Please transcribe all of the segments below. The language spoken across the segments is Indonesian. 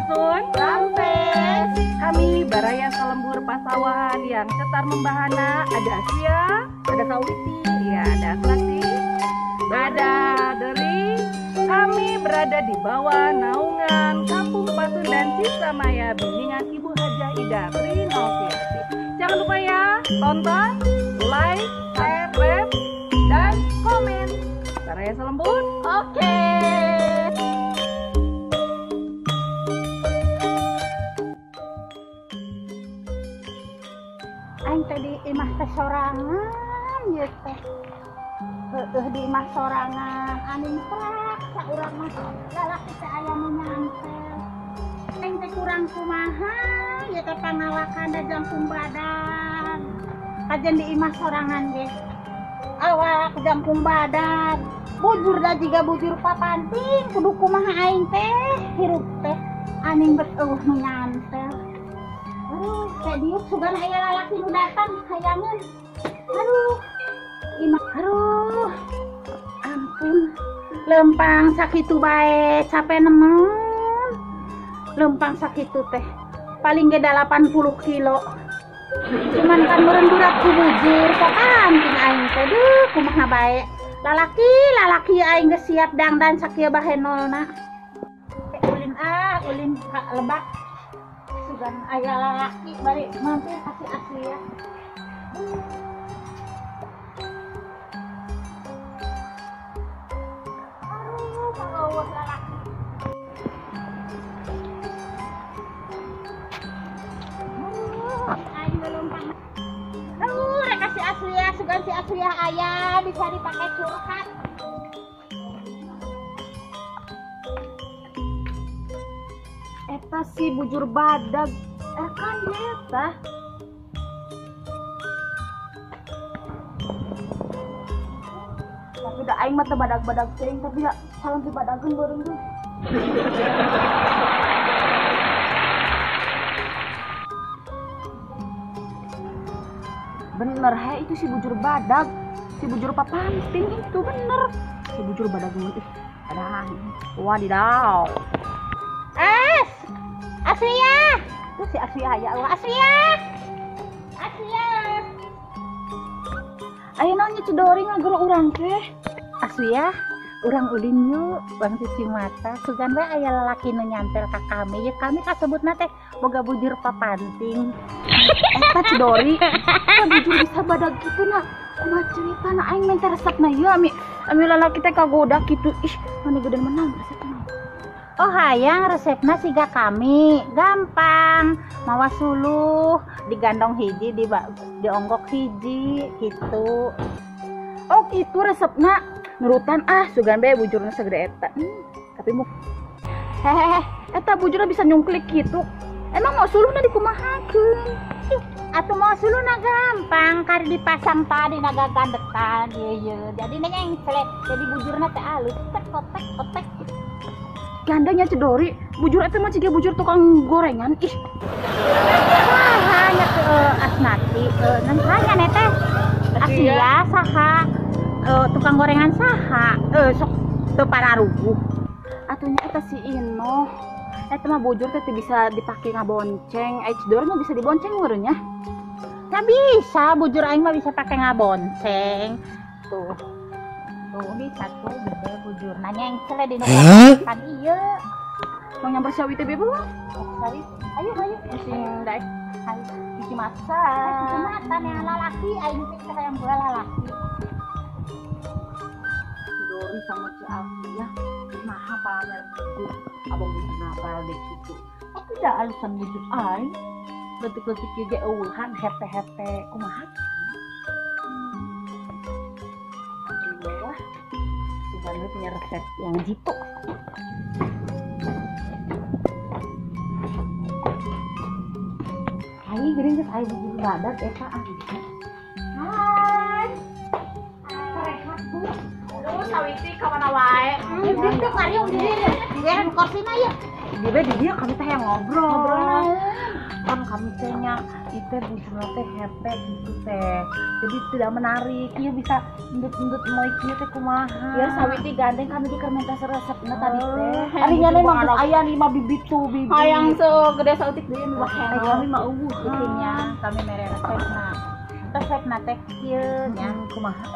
Dusun Lampes. Kami Baraya Salembur Pasawahan yang cetar membahana. Ada Asia, ada Sawiti, ya, ada Selati, ada Deri. Kami berada di bawah naungan Kampung Pasun dan Cisamaya, bimbingan Ibu Hajah Ida Trinoviati. Jangan lupa ya, tonton, like, share, rate, dan komen. Baraya Salembur. Oke. Aing tadi imah teh sorangan gitu. Di imah sorangan aning telak saurang mah lalaki teh aya nu nyantel. Aing teh kurang kumaha ya teh pangawakan da jangkung badan. Kajen di imah sorangan ge. Awak jangkung badan. Bujur da jiga bujur papanting kudu kumaha aing teh hirup teh aning beueuh nu nyantel. Aduh, kayak diuk sugan aya lalaki nu datang hayangeun. Aduh. Imah, aduh. Ampun. Lempang sakitu bae, capek nemen. Lempang sakitu teh. Paling ge 80 kilo. Cuman kan meureun berat ku bujur, kok anting aing teh duh kumaha bae. Lalaki aing geus siap dangdan sakieu bahenolna. Ulin ka Lebak. Sugan aya lalaki bari mampir kasih asli ya. Aduh, pagaweus lalaki. Aing belum pernah. Aduh, rek kasih asli ya, sugan si asli ya aya bisa dipakai curhat. Eta si bujur badag, kan eta. Tapi udah aing mah teu badag-badag teuing, tapi ya salam di badageun beureum tuh. Bener he, itu si bujur badag, si bujur papanting itu bener. Si bujur badag ih, ada wadidaw. Aslia, tuh si Aslia ya Allah, Aslia. Ayo nanya cedori ngagero urang teh. Aslia, urang ulin yuk, bang cuci mata. Sugan we aya lalaki nu nyantel ka kami, ya kami kasebutna teh boga bujur papanting. Eta cedori, kan bujur bisa badag gitu nah. Kumaha cerita na aing minta resepna ieu ami lalaki teh kagoda kitu. Ih, mana geudeun menang resepna. Oh hayang resepna siga kami gampang mawa suluh digandong hiji dionggok hiji gitu. Oh gitu resepna nurutan sugan bae bujurna segede eta. Tapi mu hehehe eta bujurna bisa nyungklik gitu. Emang mau suluhna dikumahakeun? Atuh mau suluhna gampang kari dipasang tadi naga gandekan ieu. Jadi neng selek jadi bujurna teh alus tek kotek. Gandanya cedori, bujur eta mah ciga bujur tukang gorengan. Ih. Hanya ke Asnati, nan hanya neteh. Asia saha tukang gorengan saha. Sok teu pararuguh. Atunya eta si Ino. Eta mah bujur teh bisa dipake ngabonceng. Cedori mah bisa dibonceng meureun nya. Nggak bisa, bujur aing mah bisa pakai ngabonceng. Tuh bisa tuh gede bujur nanya yang cele di nomor kan iya mau nyamper si Awite bebe belum? Ayo pusing daek ayo cuci mata nih lalaki aing teh yang bola lalaki Dori sama si Afi ya maha pamer bujur abang bujur napal deh gitu tapi dah alusan bujur aing letik-letik ge eueuhan hete kumaha Sugan punya resep yang jitu. Ayo geuning geus aya bujur badag eta Hai rehat Bu. Aduh Sawiti ka mana wae. Duduk ari di kursi na ya. Di dieu kami teh yang ngobrol. kan kami tehnya itu bujurna teh hete gitu teh. Jadi tidak menarik. Ieu bisa endut-endut moe kieu teh kumaha. Ya sawiti gandeng kami di kermenta resepna tadi teh. Ari nyana mah aya 5 bibit tuh bibit. Hayang segede sautik deui nu wah Kami mah eueuh bikinnya kami mere resepna. Resepna teh kieu nya kumaha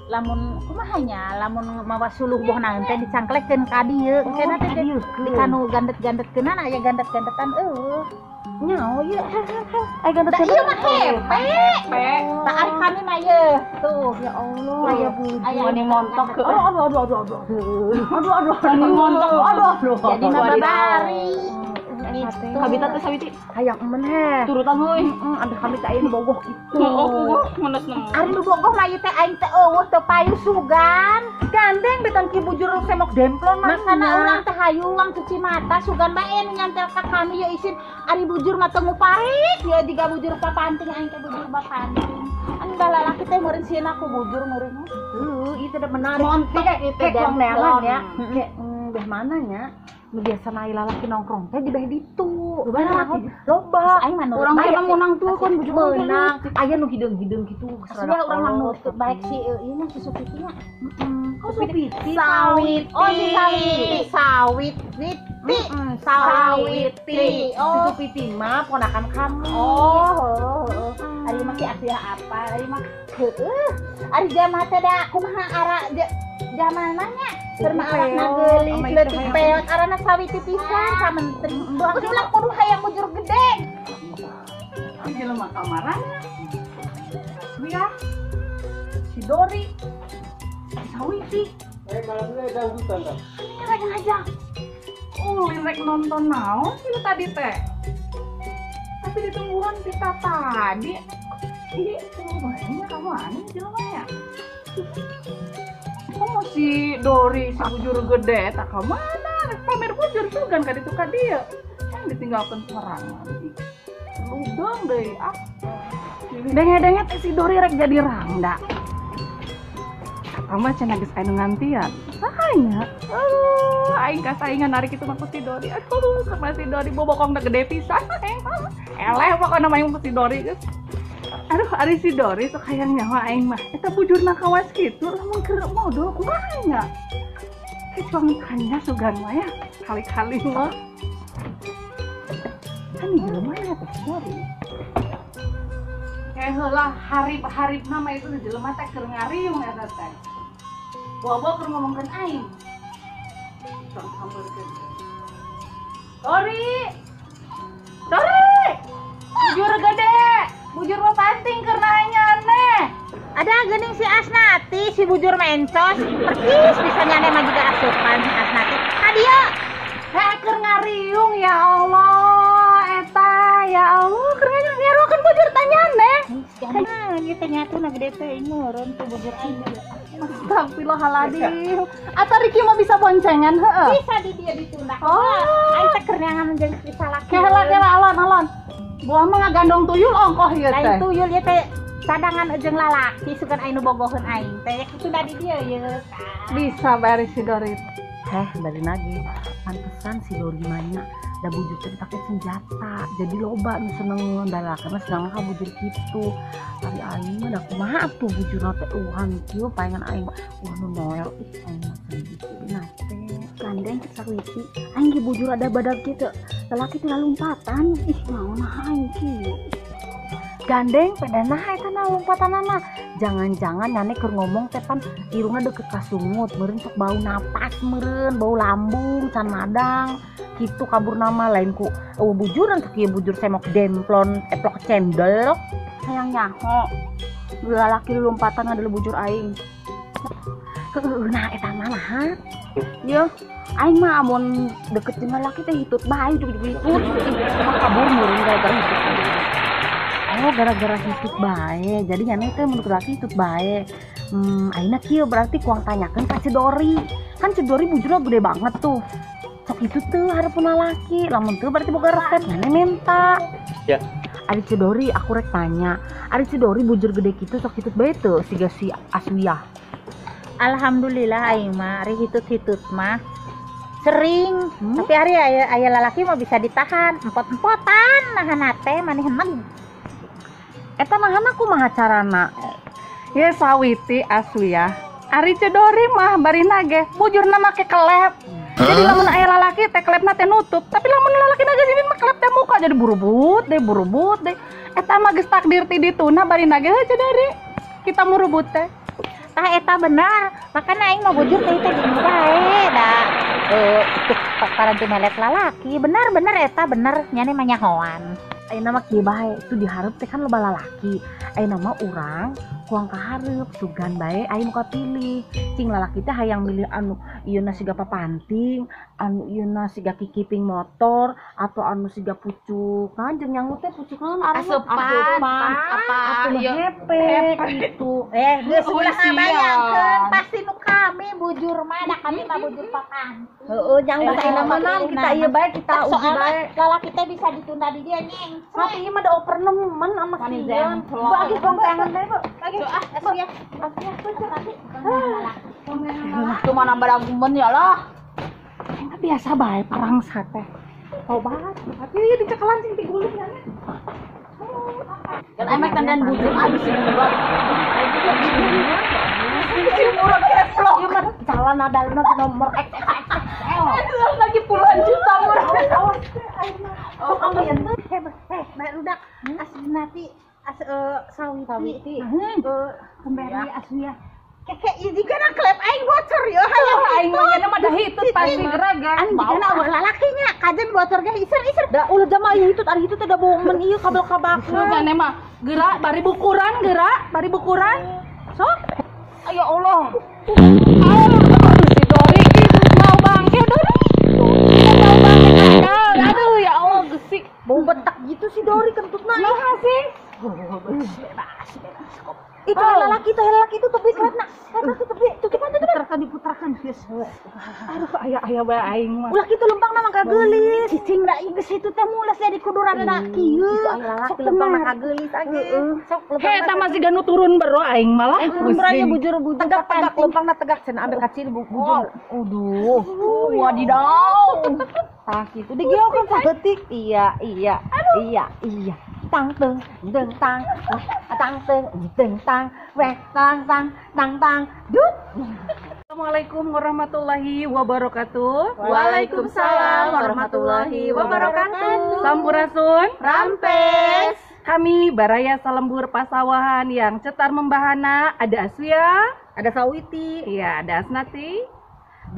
lamun kumahanya lamun mawa suluh boh naon teh dicangklekeun ka dieu cenah teh di kanu gandet-gandetkeun aya gandet-gandetan Nyaho ieu. Ai gandet da ieu mah hepe da ari kami mah ieu tuh ya Allah aya aya aya montok. Aduh. Montok. jadi nababari gitu Kabita teh sawiti hayang emen he. turutan heuy Ada kami teh aya nu bogoh kitu. menes nemu ari nu bogoh mah ieu teh aing teh eueuh teu payu sugan Gandeng betan ki bujur semok demplon mah. makana urang teh hayu uang cuci mata sugan bae nu nyantel ka kami ye isin ari bujur mah teu nguparik ye diga bujur papanting aing teh bujur bapanting anu da lalaki teh meureun sieun aku bujur meureun Ieu teh menarik. Montok Kayak itu wong neangan demplon. ya. Kayak beh mana nya? Nu biasa naik lalaki nongkrong teh di beh ditu. Loba. aing mah Urang baik mah menang tuh kan bujur menang. Aya nu hideung-hideung kitu. Sudah urang mah nutut baik si ieu mah susu pitinya Oh, supiti. sawit oh si sawit sawiti Susu piti mah ponakan kamu. Ari mah si Asia apa? Ari mah ari jaman teh da kumaha ara zaman nya keur mah awak nageulis leutik peot arana sawiti pisan ka menteri. Geus ulah kudu hayang bujur gede. Jelema kamaran. Ya. Si Dori. Si Sawiti. Ini ngajak. Lirek nonton naon sih tadi teh? Tapi ditungguan kita tadi. Ih, banyak kamu aneh jelema ya. Kamu si Dori si bujur gede tak ka mana? Pamer bujur sugan ka ditu ka dieu. Yang ditinggalkeun sorangan. Ludang deui ah. Denge-denge teh si Dori rek jadi rangda. Kamu cenah geus anu ngantian. Sahanya. Aing kasaingan hari kitu mah ku si Dori. Aduh, sama si Dori bobokongna gede pisan. Eleh pokona mah ku si Dori geus. Aduh, ari si Dori sok hayang nyawa aing mah. Eta bujurna kawas kitu lamun keur modal kumaha nya? Kecuang kanya sugan mah ya. Kali-kali mah. Kan jelema ya teh si Dori. Heula harip-haripna mah itu jelema teh keur ngariung eta teh. Bawa keur ngomongkeun aing. Tong sambeurkeun. Dori. Bujur gede. Bujur mah panting keur nanya neh. Ada geuning si Asnati si bujur mencos perkis bisa nyane mah juga asupan Asnati hadieu Keur ngariung ya Allah eta ya Allah keur ngarukeun bujur tanya neh. Nah, ieu teh nyatu na gede teh meureun tuh bujur aing. Astagfirullahaladzim. Atau Riki mah bisa boncengan heeh. Bisa di dia ditunda. Oh. Aing teh keur nyangan jeung si salaki. Kela alon. Buah mah ngagandong tuyul ongkoh ieu teh. Lain tuyul ieu teh cadangan jeung lalaki sugan aing nu bogoheun aing teh kitu da di dieu ieu. Bisa bari si Dori. Dari lagi. Pantesan si Dori manya da bujur teh dipake senjata. Jadi loba nu seneng ngandalakeun sedangkan ka bujur kitu. Ari aing mah da kumaha atuh bujurna teh hancur paengan aing nu noel aing mah gitu nate. Gandeng Sawiti aing ge bujur ada badak kitu. Lalaki teh lompatan. Ih naon aing kieu. Gandeng pedana eta na lompatanana. Jangan-jangan nyane keur ngomong teh pan irungna deukeut ka sungut, meureun sok bau napas meureun, bau lambung, can madang. Kitu kabur nama lain ku bujuran teh kieu bujur semok demplon, eplok cendol. Hayang nyaho. Lalaki lompatan adalah bujur aing. Nah eta mah naha? Ieu aing mah amun deket jeung lalaki teh hitut bae ujug-ujug hitut. Kabur meureun gara-gara hitut. Oh gara-gara hitut bae. Jadi nyane teh menurut laki hitut bae. Ayeuna kieu berarti kuang tanyakeun ka Cedori. Kan Cedori bujurna gede banget tuh. Sok itu tuh hareupeun lalaki. Lamun teu berarti boga resep nyane minta. Ya. Ari Cedori aku rek tanya. Ari Cedori bujur gede kitu sok hitut bae teu siga si Aswiyah. Alhamdulillah aing mah ari hitut-hitut mah Sering, tapi hari aya lalaki mah bisa ditahan, empot-empotan nahan teh maneh. Eta nahan aku mah carana. Ya sawiti asli ya. Ari Cedori mah bari nage bujurna make kelep. Jadi lamun aya lalaki teh kelepna teh nutup, tapi lamun lalaki nage sini mah kelep teh muka jadi burubut deh. Eta mah geus takdir ti dituna bari nage heuh Cedori. Kita murubut teh. Tah eta benar, makanya aing mah bujur teh di bae da. Untuk paranti melet lalaki, benar eta bener nyane mah nyahoan. Ayeuna mah kieu bae, itu dihareup teh kan loba lalaki. Ayeuna mah urang kuang kahareup sugan bae aya muka pilih. Cing lalaki teh hayang milih anu ieuna siga papanting, anu ieuna siga kikiping motor, atau anu siga pucuk. Kan jeung nyangut teh pucuk naon Asupan. Apa hepe gitu. Geus ulah bayangkeun pasti nu kami bujur mah da kami mah bujur pakan. Heeh, nyangut ayeuna mah kita ieu bae kita uji bae. Lalaki teh bisa ditunda di dia nyeng. Tapi ieu mah da oper nemen sama sieun. Bagi kontangan bae, Bu. Bagi Asuya. cuma nambah dagumen ya lah. Enggak biasa bae perang sate. Obat, tapi dicekelan sing tigulung ya. Kan emek tandan bujur abis sih buat. Sing murah keplok. Ieu mah calon adalna nomor XXL. Lagi puluhan juta murah. Oh, kamu yang Mbak Rudak, asli nanti sawiti. Kembali Asuya. Keke ini kan klep aing bocor ya. aing mah nya mah dah hitut pasti geraga. Aing dikana awal lalakinya, kajen bocor ge iser. Da ulah jama ieu hitut ari hitut teh da bohong men ieu kabel-kabak. Gane mah gerak bari bukuran. Sok. Ya Allah. Si Dori mau bangke Dori. Mau bangke akal. Aduh ya Allah gesik. Bau betak gitu si Dori kentutna. Nah sih. Itu lelaki itu tepi kelatna. Tutupan diputarkan geus. Aduh aya bae aing mah. Ulah kitu lempang mah kageulis. Cicing da ieu geus itu teh mules jadi kuduranna kieu. Sok lempang mah kageulis age. Sok lempang. He eta mah siga nu turun bero aing malah. Turun bujur-bujur tegak lempangna tegak cenah ambil kacil bujur. Aduh. Wadidaw. Tah kitu digiokeun saeutik. Iya. Tang teng deng tang weh tang dut. Assalamualaikum warahmatullahi wabarakatuh. Waalaikumsalam warahmatullahi wabarakatuh. Sampurasun Rampes. Kami Baraya Salembur Pasawahan yang cetar membahana. Ada Asya, ada Sawiti, iya ada Asnati,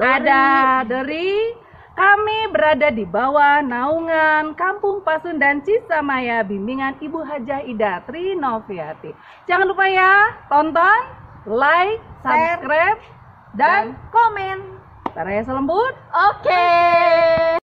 ada Dori. Kami berada di bawah naungan Kampung Pasundan Cisamaya, bimbingan Ibu Hajah Ida Trinoviati. Jangan lupa ya, tonton, like, subscribe, dan komen. Baraya Salembur. Oke.